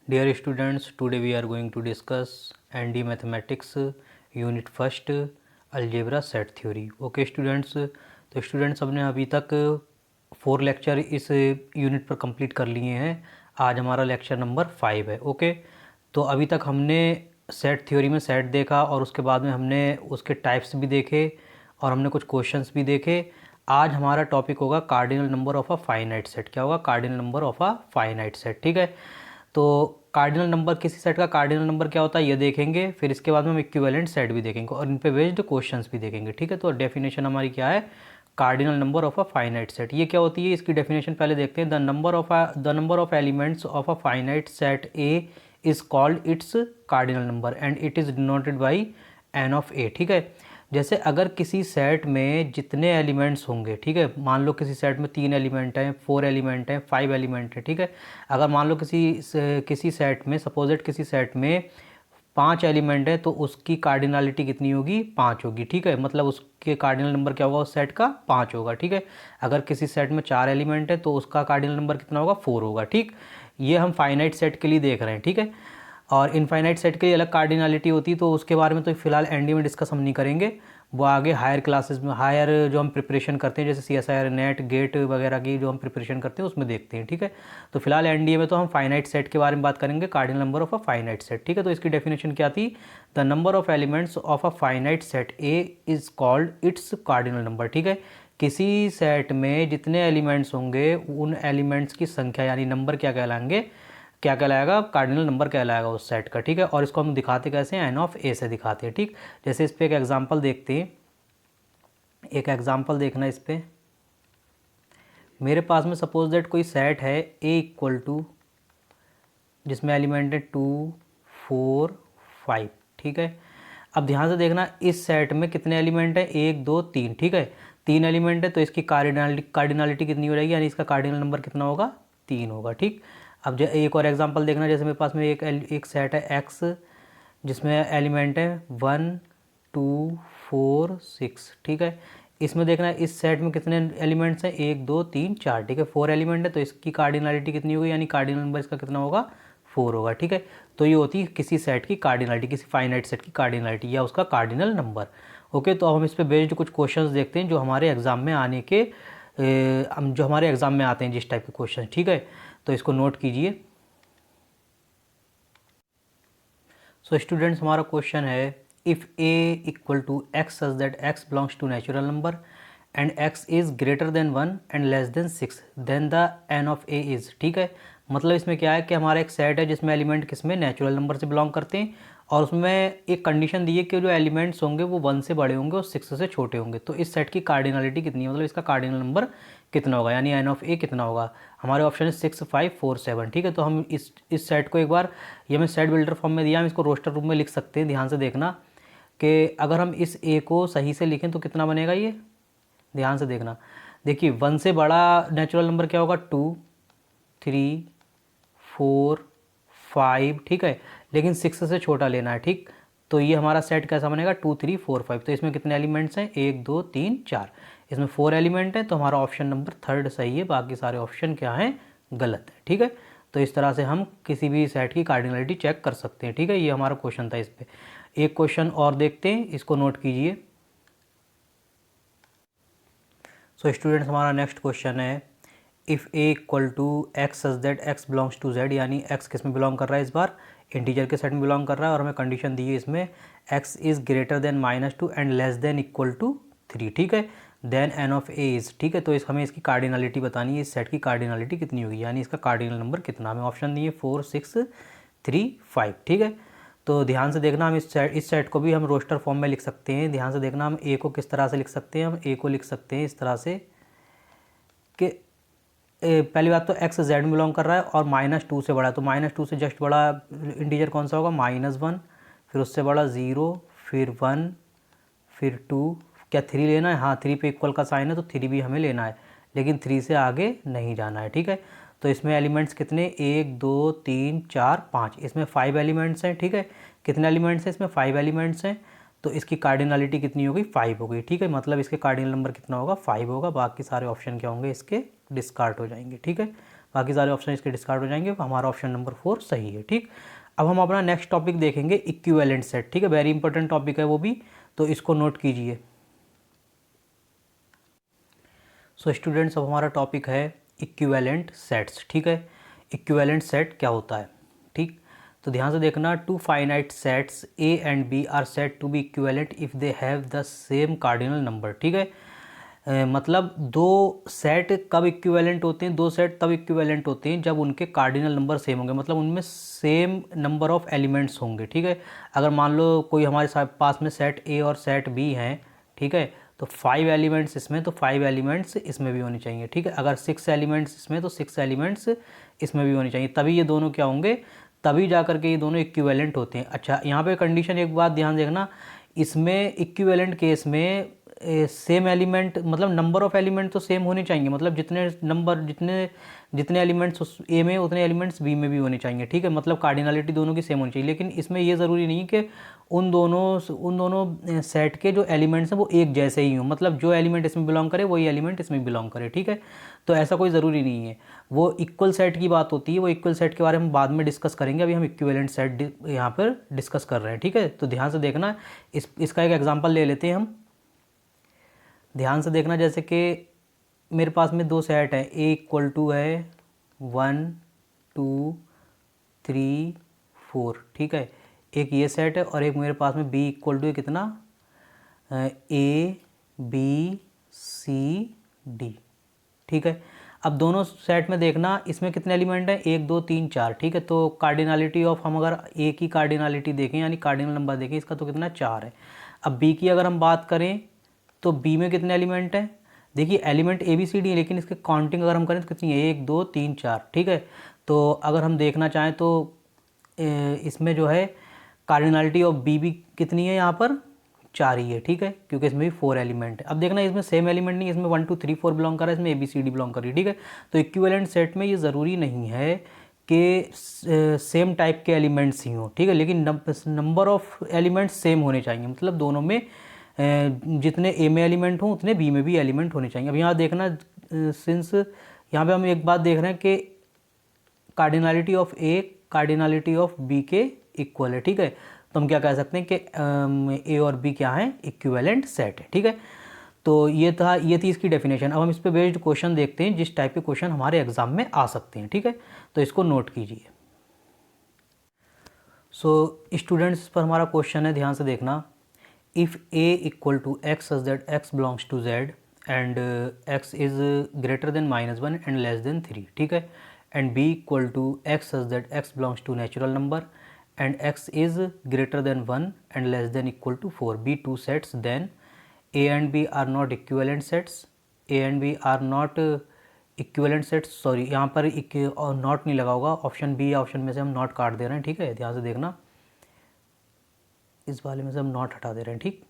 Dear students, today we are going to discuss ND Mathematics Unit First Algebra Set Theory. Okay students, तो students हमने अभी तक 4 lecture इस unit पर complete कर लिए हैं। आज हमारा लेक्चर नंबर 5 है। ओके, तो अभी तक हमने सेट थ्योरी में सेट देखा और उसके बाद में हमने उसके टाइप्स भी देखे और हमने कुछ क्वेश्चंस भी देखे। आज हमारा टॉपिक होगा cardinal number of a finite set. क्या होगा? Cardinal number of a finite set. ठीक है, तो कार्डिनल नंबर, किसी सेट का कार्डिनल नंबर क्या होता है ये देखेंगे, फिर इसके बाद में हम इक्विवेलेंट सेट भी देखेंगे और इन पे बेस्ड क्वेश्चंस भी देखेंगे। ठीक है, तो डेफिनेशन हमारी क्या है? Cardinal number of a finite set ये क्या होती है, इसकी डेफिनेशन पहले देखते हैं। The number of elements of a finite set A is called its cardinal number and it is denoted by N of A. ठीक है, जैसे अगर किसी सेट में जितने एलिमेंट्स होंगे, ठीक है, मान लो किसी सेट में 3 एलिमेंट हैं, 4 एलिमेंट हैं, 5 एलिमेंट हैं। ठीक है, अगर मान लो किसी सेट में, सपोजिट किसी सेट में 5 एलिमेंट है तो उसकी कार्डिनलिटी कितनी होगी? 5 होगी। ठीक है, मतलब उसके कार्डिनल नंबर क्या होगा? उस सेट का 5 होगा। ठीक है, अगर किसी सेट में 4 एलिमेंट है तो उसका कार्डिनल नंबर कितना होगा? 4 होगा। ठीक, ये हम फाइनाइट सेट के लिए देख रहे हैं। ठीक है, और इनफाइनाइट सेट के लिए अलग कार्डिनलिटी होती है, तो उसके बारे में तो फिलहाल एनडी में डिस्कस हम नहीं करेंगे। वो आगे हायर क्लासेस में, हायर जो हम प्रिपरेशन करते हैं, जैसे CSIR नेट गेट वगैरह की जो हम प्रिपरेशन करते हैं उसमें देखते हैं। ठीक है, तो फिलहाल एनडीए में तो हम फाइनाइट सेट के बारे में बात करेंगे, cardinal number of a finite set. ठीक है, तो इसकी डेफिनेशन क्या थी? The number of elements of a finite set A is called its cardinal number. ठीक है, किसी सेट में जितने एलिमेंट्स होंगे उन एलिमेंट्स की संख्या यानी नंबर क्या कहलाएंगे? क्या कहलाएगा? कार्डिनल नंबर कहलाएगा उस सेट का। ठीक है, और इसको हम दिखाते कैसे हैं? एन ऑफ ए से दिखाते हैं। ठीक, जैसे इस पर एक एग्जांपल देखते हैं। एक एग्जांपल देखना इस पर। मेरे पास में सपोज दैट कोई सेट है ए इक्वल टू, जिसमें एलिमेंट है 2 4 5। ठीक है, अब ध्यान से देखना इस सेट में कितने एलिमेंट है? 1 2 3। ठीक है, 3 एलिमेंट है तो इसकी कार्डिनलिटी कितनी हो जाएगी, यानी इसका कार्डिनल नंबर कितना होगा? 3 होगा। ठीक, अब जो एक और एग्जांपल देखना, जैसे मेरे पास में एक सेट है एक्स जिसमें एलिमेंट है 1 2 4 6। ठीक है, इसमें देखना इस सेट में कितने एलिमेंट्स हैं? 1 2 3 4। ठीक है, 4 एलिमेंट है तो इसकी कार्डिनलिटी कितनी होगी, यानी कार्डिनल नंबर इसका कितना होगा? 4 होगा। ठीक है, तो ये होती है किसी सेट की कार्डिनलिटी, किसी फाइनाइट सेट की कार्डिनलिटी या उसका कार्डिनल नंबर। ओके, तो अब हम इस पे बेस्ड कुछ क्वेश्चंस देखते हैं जो हमारे एग्जाम में आने के जो हमारे एग्जाम में आते हैं जिस टाइप के क्वेश्चन। ठीक है, तो इसको नोट कीजिए। सो स्टूडेंट्स, हमारा क्वेश्चन है if a equal to x such that x belongs to natural number and x is greater than 1 and less than 6 then the n of a is. ठीक है, मतलब इसमें क्या है कि हमारा एक सेट है जिसमें एलिमेंट किसमें? नेचुरल नंबर से बिलोंग करते हैं, और उसमें एक कंडीशन दी है कि जो एलिमेंट्स होंगे वो 1 से बड़े होंगे और 6 से छोटे होंगे। तो इस सेट की कार्डिनलिटी कितनी है, मतलब इसका कार्डिनल नंबर कितना होगा, यानी n ऑफ a कितना होगा? हमारे ऑप्शन है 6 5 4 7। ठीक है, तो हम इस सेट को एक बार, ये मैं सेट बिल्डर फॉर्म में दिया, हम इसको रोस्टर रूप में लिख सकते हैं। ध्यान से देखना कि अगर हम इस a को सही से लिखें तो कितना बनेगा ये? ध्यान से देखना, देखिए 1 से बड़ा नेचुरल नंबर क्या होगा? 2 3 4 5। ठीक है, लेकिन 6 से छोटा लेना है। ठीक, तो ये हमारा सेट कैसा बनेगा? 2 3 4 5। तो इसमें कितने एलिमेंट्स हैं? 1 2 3 4। इसमें 4 एलिमेंट हैं, तो हमारा ऑप्शन नंबर 3 सही है, बाकी सारे ऑप्शन क्या हैं? गलत है। ठीक है, तो इस तरह से हम किसी भी सेट की कार्डिनलिटी चेक कर सकते हैं। ठीक है, ये हमारा क्वेश्चन था। इस पर एक क्वेश्चन और देखते हैं, इसको नोट कीजिए। सो स्टूडेंट्स, हमारा नेक्स्ट क्वेश्चन है if a equal to x such that x belongs to z, यानी x किस में बिलोंग कर रहा है? इस बार इंटीजर के सेट में बिलोंग कर रहा है, और हमें कंडीशन दी है इसमें x is greater than -2 and less than equal to 3। ठीक है, then n of a is. ठीक है, तो हमें इसकी कार्डिनलिटी बतानी है, इस सेट की कार्डिनलिटी कितनी होगी, यानी इसका कार्डिनल नंबर कितना? हमें ऑप्शन दिए 4 6 3 5। ठीक है, तो ध्यान से देखना, हम इस सेट को भी हम रोस्टर फॉर्म में लिख सकते हैं। ध्यान से देखना, हम a को किस तरह से लिख सकते हैं? हम a को लिख सकते हैं इस तरह से कि पहली बात तो x z में बिलोंग कर रहा है और -2 से बड़ा है, तो -2 से जस्ट बड़ा इंटीजर कौन सा होगा? -1, फिर उससे बड़ा 0, फिर 1, फिर 2। क्या 3 लेना है? हाँ, 3 पे इक्वल का साइन है तो 3 भी हमें लेना है, लेकिन 3 से आगे नहीं जाना है। ठीक है, तो इसमें एलिमेंट्स कितने? 1 2 3 4 5। इसमें 5 एलिमेंट्स हैं। ठीक है, कितने एलिमेंट्स हैं इसमें? 5 एलिमेंट्स हैं, तो इसकी कार्डिनलिटी कितनी होगी? 5 होगी। ठीक है, मतलब इसके कार्डिनल नंबर कितना होगा? 5 होगा। बाकी सारे ऑप्शन क्या होंगे? इसके डिस्कार्ड हो जाएंगे। ठीक है, बाकी सारे ऑप्शन इसके डिस्कार्ड हो जाएंगे, हमारा ऑप्शन नंबर 4 सही है। ठीक, अब हम अपना नेक्स्ट टॉपिक देखेंगे इक्विवेलेंट सेट। ठीक है, वेरी इंपॉर्टेंट टॉपिक है वो भी, तो इसको नोट कीजिए। सो स्टूडेंट्स, अब हमारा टॉपिक है इक्विवेलेंट सेट्स। ठीक है, इक्विवेलेंट सेट क्या होता है? ठीक, तो ध्यान से देखना, two finite sets A and B are said to be equivalent if they have the same cardinal number. ठीक है, मतलब दो सेट कब इक्विवेलेंट होते हैं? दो सेट तब इक्विवेलेंट होते हैं जब उनके कार्डिनल नंबर सेम होंगे, मतलब उनमें सेम नंबर ऑफ एलिमेंट्स होंगे। ठीक है, अगर मान लो कोई हमारे पास में सेट ए और सेट बी हैं, ठीक है, तो 5 एलिमेंट्स इसमें, तो 5 एलिमेंट्स इसमें भी होने चाहिए। ठीक है, अगर 6 एलिमेंट्स इसमें, तो 6 एलिमेंट्स इसमें भी होने चाहिए, तभी ये दोनों क्या होंगे, तभी जा करके ये दोनों इक्विवेलेंट होते हैं। अच्छा, यहाँ पे कंडीशन एक बात ध्यान देखना, इसमें इक्विवेलेंट केस में सेम एलिमेंट, मतलब नंबर ऑफ एलिमेंट तो सेम होने चाहिए, मतलब जितने एलिमेंट्स ए में उतने एलिमेंट्स बी में भी होने चाहिए। ठीक है, मतलब कार्डिनलिटी दोनों की सेम होनी चाहिए, लेकिन इसमें ये ज़रूरी नहीं कि उन दोनों सेट के जो एलिमेंट्स हैं वो एक जैसे ही हों, मतलब जो एलिमेंट इसमें बिलोंग करे वही एलिमेंट इसमें बिलोंग करे। ठीक है, तो ऐसा कोई ज़रूरी नहीं है, वो इक्वल सेट की बात होती है, वो इक्वल सेट के बारे में बाद में डिस्कस करेंगे, अभी हम इक्विवेलेंट सेट यहाँ पर डिस्कस कर रहे हैं। ठीक है, तो ध्यान से देखना, इसका एक एग्जाम्पल ले लेते हैं हम। ध्यान से देखना, जैसे कि मेरे पास में दो सेट हैं, ए इक्वल टू है 1 2 3 4। ठीक है, एक ये सेट है, और एक मेरे पास में बी इक्वल टू है कितना, ए बी सी डी। ठीक है, अब दोनों सेट में देखना, इसमें कितने एलिमेंट हैं, 1 2 3 4। ठीक है, तो कार्डिनलिटी ऑफ, हम अगर ए की कार्डिनलिटी देखें यानी कार्डिनल नंबर देखें, इसका तो कितना 4 है। अब बी की अगर हम बात करें तो बी में कितने एलिमेंट हैं, देखिए element A B C D है, लेकिन इसके काउंटिंग अगर हम करें तो कितनी है, 1 2 3 4। ठीक है, तो अगर हम देखना चाहें तो इसमें जो है कार्डिनलिटी ऑफ बी भी कितनी है, यहाँ पर 4 ही है। ठीक है, क्योंकि इसमें भी 4 एलिमेंट है। अब देखना, इसमें सेम एलिमेंट नहीं, इसमें 1 2 3 4 बिलोंग कर रहा है, इसमें A B C D belong कर रही है। ठीक है, तो इक्विवेलेंट सेट में ये ज़रूरी नहीं है कि सेम टाइप के एलिमेंट्स ही हों। ठीक है, लेकिन नंबर ऑफ एलिमेंट्स सेम होने चाहिए, मतलब दोनों में जितने ए में एलिमेंट हों उतने बी में भी एलिमेंट होने चाहिए। अब यहाँ देखना, सिंस यहाँ पे हम एक बात देख रहे हैं कि cardinality of A cardinality of B के इक्वल है। ठीक है, तो हम क्या कह सकते हैं कि ए और बी क्या है, इक्विवेलेंट सेट है। ठीक है, तो ये थी इसकी डेफिनेशन। अब हम इस पे बेस्ड क्वेश्चन देखते हैं, जिस टाइप के क्वेश्चन हमारे एग्जाम में आ सकते हैं। ठीक है, तो इसको नोट कीजिए। सो स्टूडेंट्स, इस पर हमारा क्वेश्चन है, ध्यान से देखना, if a equal to x such that x belongs to z and x is greater than -1 and less than 3, ठीक है, and b equal to x such that x belongs to natural number and x is greater than 1 and less than equal to 4, be two sets, then a and b are not equivalent sets, a and b are not equivalent sets, sorry यहाँ पर not नहीं लगा होगा, option B या option में से हम not काट दे रहे हैं। ठीक है, ध्यान से देखना, इस वाले में से हम नॉट हटा दे रहे हैं। ठीक,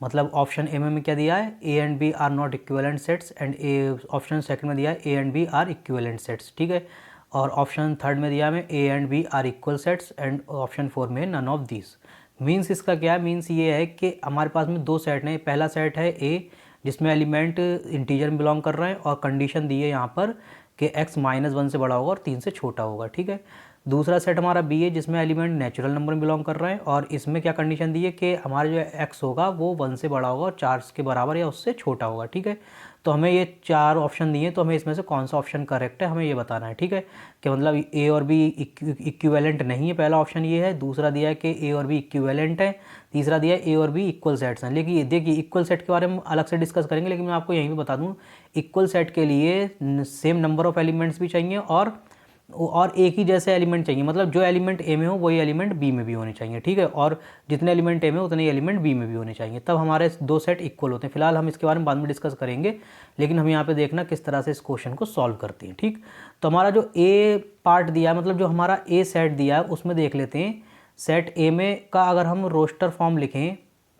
मतलब ऑप्शन ए में क्या दिया है, A and B are not equivalent sets, and a option second में दिया है A and B are equivalent sets. ठीक है, और ऑप्शन थर्ड में दिया है A and B are equal sets, and option 4 में नन ऑफ दिस। मीन्स इसका क्या है, मीन्स ये है कि हमारे पास में दो सेट हैं, पहला सेट है ए जिसमें एलिमेंट इंटीजर में बिलोंग कर रहे हैं, और कंडीशन दी है यहाँ पर कि x -1 से बड़ा होगा और 3 से छोटा होगा। ठीक है, दूसरा सेट हमारा बी है जिसमें एलिमेंट नेचुरल नंबर में बिलोंग कर रहे हैं, और इसमें क्या कंडीशन दी है कि हमारा जो x होगा वो 1 से बड़ा होगा और 4 के बराबर या उससे छोटा होगा। ठीक है, तो हमें ये 4 ऑप्शन दिए, तो हमें इसमें से कौन सा ऑप्शन करेक्ट है हमें ये बताना है। ठीक है, कि मतलब ए और बी इक्विवेलेंट नहीं है, पहला ऑप्शन ये है, दूसरा दिया है कि ए और बी इक्विवेलेंट है, तीसरा दिया है ए और बी इक्वल सेट्स हैं। लेकिन देखिए, इक्वल सेट के बारे में अलग से डिस्कस करेंगे, लेकिन मैं आपको यहीं पे बता दूं, इक्वल सेट के लिए सेम नंबर ऑफ एलिमेंट्स भी चाहिए और एक ही जैसे एलिमेंट चाहिए, मतलब जो एलिमेंट ए में हो वही एलिमेंट बी में भी होने चाहिए। ठीक है, और जितने एलिमेंट ए में उतने ही एलिमेंट बी में भी होने चाहिए, तब हमारे दो सेट इक्वल होते हैं। फिलहाल हम इसके बारे में बाद में डिस्कस करेंगे, लेकिन हम यहाँ पे देखना किस तरह से इस क्वेश्चन को सॉल्व करते हैं। ठीक, तो हमारा जो ए पार्ट दिया है, मतलब जो हमारा ए सेट दिया है, उसमें देख लेते हैं। सेट ए में का अगर हम रोस्टर फॉर्म लिखें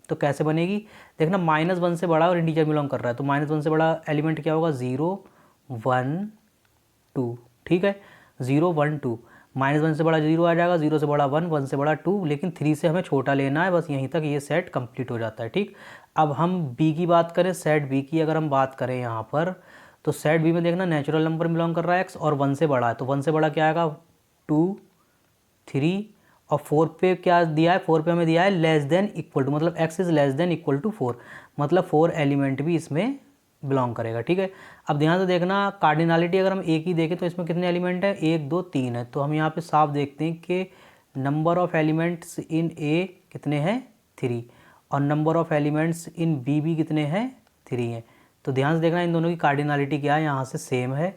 तो कैसे बनेगी, देखना, -1 से बड़ा और इंटीजर बिलोंग कर रहा है, तो -1 से बड़ा एलिमेंट क्या होगा, 0 1 2। ठीक है, 0 1 2, -1 से बड़ा 0 आ जाएगा, 0 से बड़ा 1, 1 से बड़ा 2, लेकिन 3 से हमें छोटा लेना है, बस यहीं तक ये सेट कंप्लीट हो जाता है। ठीक, अब हम बी की बात करें, सेट बी की अगर हम बात करें यहाँ पर, तो सेट बी में देखना नेचुरल नंबर बिलोंग कर रहा है एक्स और 1 से बड़ा है, तो 1 से बड़ा क्या आएगा 2 3 और 4 पे क्या दिया है, 4 पे हमें दिया है लेस देन इक्वल टू, मतलब x is less than equal to 4, मतलब 4 एलिमेंट भी इसमें बिलोंग करेगा। ठीक है, अब ध्यान से देखना कार्डिनलिटी अगर हम एक ही देखें तो इसमें कितने एलिमेंट है, 1 2 3 है, तो हम यहाँ पे साफ देखते हैं कि number of elements in A कितने हैं 3 और number of elements in B भी कितने हैं 3 हैं। तो ध्यान से देखना इन दोनों की कार्डिनलिटी क्या है, यहाँ से सेम है,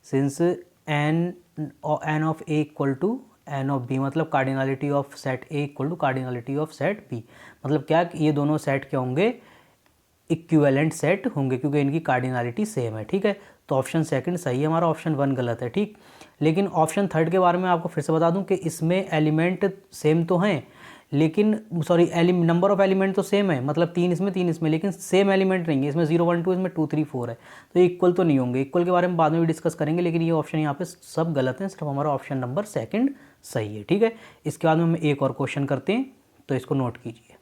since N of A equal to N of B, मतलब cardinality of set A equal to cardinality of set B, मतलब क्या ये दोनों सेट क्या होंगे, इक्विवेलेंट सेट होंगे क्योंकि इनकी कार्डिनलिटी सेम है। ठीक है, तो ऑप्शन सेकंड सही है हमारा, ऑप्शन 1 गलत है। ठीक, लेकिन ऑप्शन थर्ड के बारे में आपको फिर से बता दूं कि इसमें एलिमेंट सेम तो हैं, लेकिन सॉरी नंबर ऑफ एलिमेंट तो सेम है, मतलब 3 इसमें 3 इसमें, लेकिन सेम एलिमेंट नहीं है, इसमें 0 1 2 इसमें 2 3 4 है, तो इक्वल तो नहीं होंगे। इक्वल के बारे में बाद में भी डिस्कस करेंगे, लेकिन ये ऑप्शन यहाँ पे सब गलत हैं, सिर्फ हमारा ऑप्शन नंबर सेकंड सही है। ठीक है, इसके बाद में हम एक और क्वेश्चन करते हैं, तो इसको नोट कीजिए।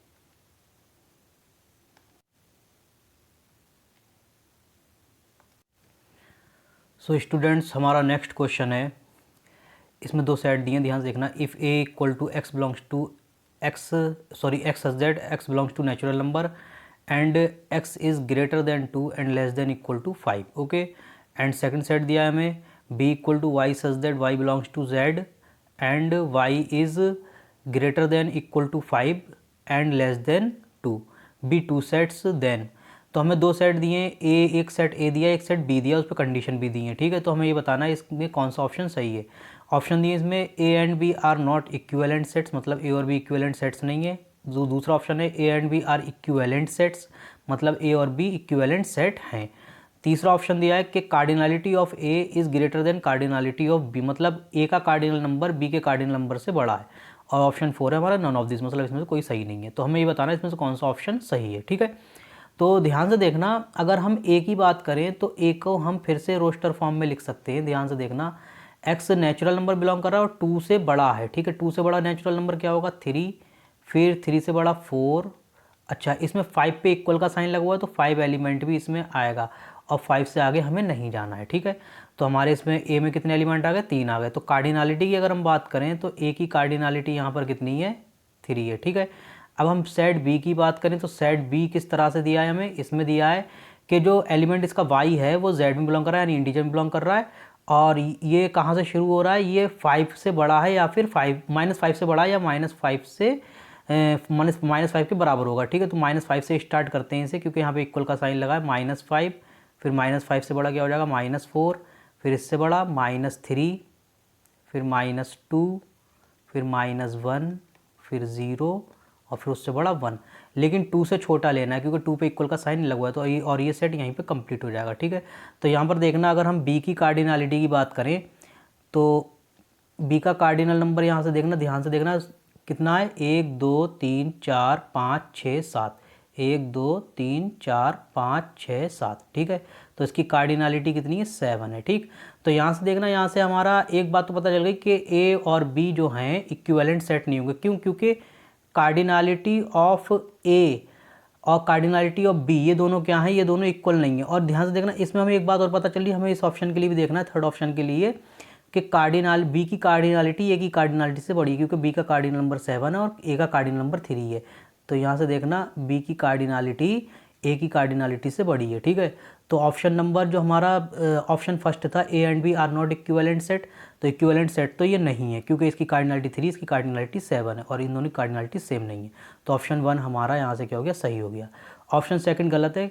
सो स्टूडेंट्स हमारा नेक्स्ट क्वेश्चन है, इसमें दो सेट दिए, ध्यान से देखना। If A equal to x belongs to x as Z, x belongs to natural number and x is greater than 2 and less than equal to 5, okay. And second set दिया है हमें B equal to y such that y belongs to Z and y is greater than equal to 5 and less than 2, B 2 sets then. तो हमें दो set दिए, एक set ए दिया एक सेट बी दिया, उस पर कंडीशन भी दी है। ठीक है, तो हमें ये बताना है इसमें कौन सा ऑप्शन सही है। ऑप्शन दिए इसमें A and B are not equivalent sets, मतलब ए और बी इक्विवेलेंट सेट्स नहीं है। जो दूसरा ऑप्शन है A and B are equivalent sets, मतलब ए और बी इक्विवेलेंट सेट हैं। तीसरा ऑप्शन दिया है कि cardinality of A is greater than cardinality of B, मतलब ए का कार्डिनल नंबर बी के कार्डिनल नंबर से बड़ा है। और ऑप्शन 4 है हमारा नन ऑफ दिस, मतलब इसमें से कोई सही नहीं है। तो हमें ये बताना है इसमें से कौन सा ऑप्शन सही है। ठीक है, तो ध्यान से देखना, अगर हम ए की बात करें तो ए को हम फिर से रोस्टर फॉर्म में लिख सकते हैं। ध्यान से देखना, एक्स नेचुरल नंबर बिलोंग कर रहा है और 2 से बड़ा है। ठीक है, 2 से बड़ा नेचुरल नंबर क्या होगा 3, फिर 3 से बड़ा 4, अच्छा इसमें 5 पे इक्वल का साइन लगा हुआ है तो 5 एलिमेंट भी इसमें आएगा और 5 से आगे हमें नहीं जाना है। ठीक है, तो हमारे इसमें ए में कितने एलिमेंट आ गए 3 आ गए। तो कार्डिनलिटी की अगर हम बात करें तो ए की कार्डिनलिटी यहाँ पर कितनी है 3 है। ठीक है, अब हम सेट बी की बात करें तो सेट बी किस तरह से दिया है हमें, इसमें दिया है कि जो एलिमेंट इसका वाई है वो जेड में बिलोंग कर रहा है, यानी इंटीजर में बिलोंग कर रहा है, और ये कहाँ से शुरू हो रहा है, ये 5 से बड़ा है या फिर -5 से बड़ा है या -5 से -5 के बराबर होगा। ठीक है, तो -5 से स्टार्ट करते हैं इसे, क्योंकि यहाँ पे इक्वल का साइन लगा है, -5, फिर -5 से बड़ा क्या हो जाएगा -4, फिर इससे बड़ा -3, फिर -2, फिर -1, फिर 0 और फिर उससे बड़ा 1, लेकिन 2 से छोटा लेना है क्योंकि 2 पे इक्वल का साइन लगा हुआ है, तो ये और ये सेट यहीं पे कंप्लीट हो जाएगा। ठीक है, तो यहाँ पर देखना, अगर हम बी की कार्डिनलिटी की बात करें तो बी का कार्डिनल नंबर यहाँ से देखना, ध्यान से देखना कितना है, 1 2 3 4 5 6 7, 1 2 3 4 5 6 7। ठीक है, तो इसकी कार्डिनलिटी कितनी है 7 है। ठीक, तो यहाँ से देखना, यहाँ से हमारा एक बात तो पता चल गई कि ए और बी जो हैं इक्विवेलेंट सेट नहीं होंगे। क्यों, क्योंकि कार्डिनलिटी ऑफ ए और कार्डिनलिटी ऑफ बी ये दोनों क्या हैं, ये दोनों इक्वल नहीं है। और ध्यान से देखना, इसमें हमें एक बात और पता चली, हमें इस ऑप्शन के लिए भी देखना है, थर्ड ऑप्शन के लिए, कि बी की कार्डिनलिटी ए की कार्डिनलिटी से बड़ी है, क्योंकि बी का कार्डिनल नंबर 7 है और ए का कार्डिनल नंबर 3 है। तो यहाँ से देखना बी की कार्डिनलिटी ए की कार्डिनलिटी से बड़ी है। ठीक है, तो ऑप्शन नंबर जो हमारा ऑप्शन फर्स्ट था A and B are not equivalent set, तो इक्विवेलेंट सेट तो ये नहीं है क्योंकि इसकी कार्डिनलिटी 3 इसकी कार्डिनलिटी 7 है और इन दोनों की कार्डिनलिटी सेम नहीं है। तो ऑप्शन 1 हमारा यहाँ से क्या हो गया, सही हो गया। ऑप्शन सेकंड गलत है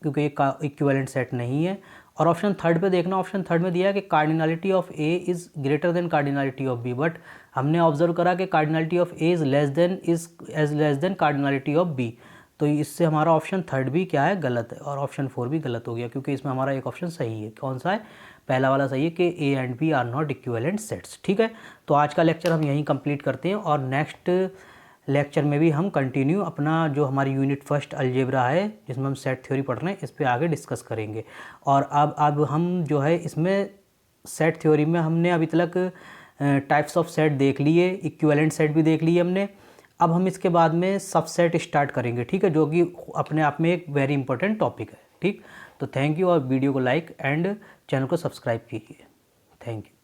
क्योंकि ये इक्विवेलेंट सेट नहीं है। और ऑप्शन थर्ड पे देखना, ऑप्शन थर्ड में दिया है कि cardinality of A is greater than cardinality of B, but हमने ऑब्जर्व करा कि cardinality of A is less than cardinality of B, तो इससे हमारा ऑप्शन थर्ड भी क्या है, गलत है, और ऑप्शन 4 भी गलत हो गया क्योंकि इसमें हमारा एक ऑप्शन सही है। कौन सा है, पहला वाला सही है कि A and B are not equivalent sets. ठीक है, तो आज का लेक्चर हम यहीं कंप्लीट करते हैं और नेक्स्ट लेक्चर में भी हम कंटिन्यू अपना जो हमारी यूनिट फर्स्ट अलजेब्रा है जिसमें हम सेट थ्योरी पढ़ रहे हैं इस पे आगे डिस्कस करेंगे। और अब हम जो है इसमें सेट थ्योरी में हमने अभी तक टाइप्स ऑफ सेट देख लिए, इक्विवेलेंट सेट भी देख लिए हमने। अब हम इसके बाद में सबसेट स्टार्ट करेंगे। ठीक है, जो कि अपने आप में एक वेरी इंपॉर्टेंट टॉपिक है। ठीक, तो थैंक यू, और वीडियो को लाइक एंड चैनल को सब्सक्राइब कीजिए। Thank you.